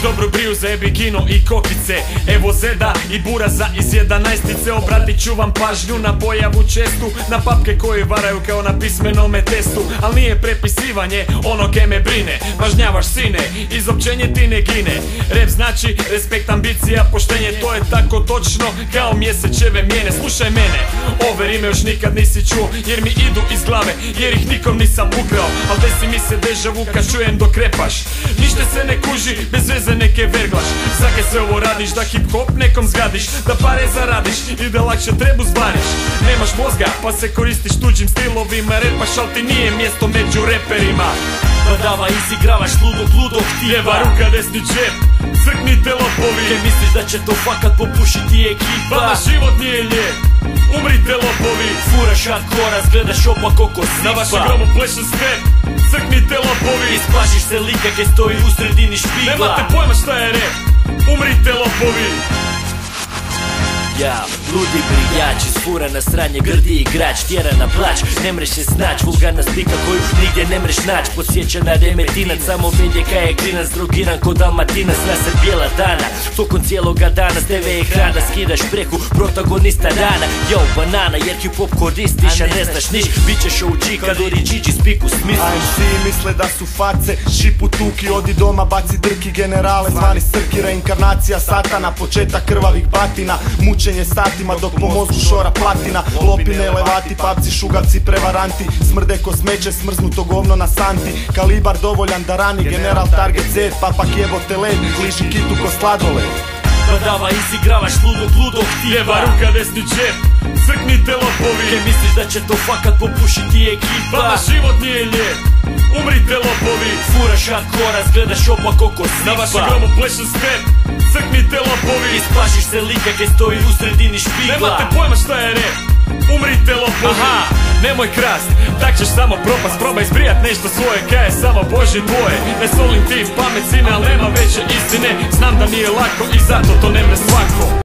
dobru briju za jebi kino i kokice. Evo Zeda i Buraza iz 11-ice. Obratit ću vam pažnju na pojavu čestu, na papke koji varaju kao na pismenome testu. Al nije prepisivanje ono ke me brine, mažnjavaš sine, izopćenje ti ne gine. Rap znači respekt, ambicija, poštenje, to je tako točno kao mjesečeve mijene. Slušaj mene, ove rime još nikad nisi čuo, jer mi idu iz glave, jer ih nikom nisam ukrao. Al desi mi se deja vu kad čujem dok repaš. Ništa se ne kuži, bez veze neke verglaš. Zake sve ovo radiš, da hip hop nekom zgadiš, da pare zaradiš i da lakše trebu zvaniš. Nemaš mozga pa se koristiš tuđim stilovima, repaš al ti nije mjesto među reperima. Pa dava izigravaš ludog tipa. Lijeva ruka, desni džep, crknite lopovi. Ke misliš da će to fakat popušiti ekipa? Vama život nije lijep, umrite lopovi. Furaš hardkora, gledaš opak oko sipa. Na vašem grobu pleše step, crknite lopovi. Isplašiš se lika ke stoji u sredini špigla. Nemate pojma šta je rap, umrite lopovi. Ja, ludi brijač, isfura na sranje, grdi igrač, tjera na plać, ne mreš se snać, vulgarna spika koju nigdje ne mreš nać. Podsjeća na Remetinac, samo vidje kaj je klinac, drogiran ko Dalmatinac, zna se bijela dana. Tokom cijeloga dana s TV ekrana skidaš preku protagonista dana. Yo, banana, jer hip hop koristiš, a ne znaš niš, bit ćeš OG kad Oriđiđi spiku smisliš. AMC misle da su face, šipu tuki, odi doma, baci drki, generale zvani Srki, reinkarnacija satana, početak krvavih batina, mučenje satima dok po mozgu šora platina. Lopine, elevati, papci, šugavci, prevaranti, smrde ko smeće, smrznuto govno na santi. Kalibar dovoljan da rani, general target Z, papak jebote led, liži kitu ko sladoled. Pa dava izigravaš ludog tipa. Lijeva ruka, desni džep, crknite lopovi. Ke misliš da će to fakat popušiti ekipa? Vama život nije lijep, umrite lopovi. Furaš hardkora, gledaš opak oko sipa. Na vašem grobu pleše step, crknite lopovi. Isplašiš se lika ke stoji u sredini špigla. Nemate pojma šta je rap, umrite lopovi. Aha, nemoj krast, tak ćeš samo propast. Probaj zbrijat nešto svoje, kaj je samo Božje dvoje. Ne solim ti pamet sine, al nema veće istine. Znam da nije lako i zato to ne mre svako.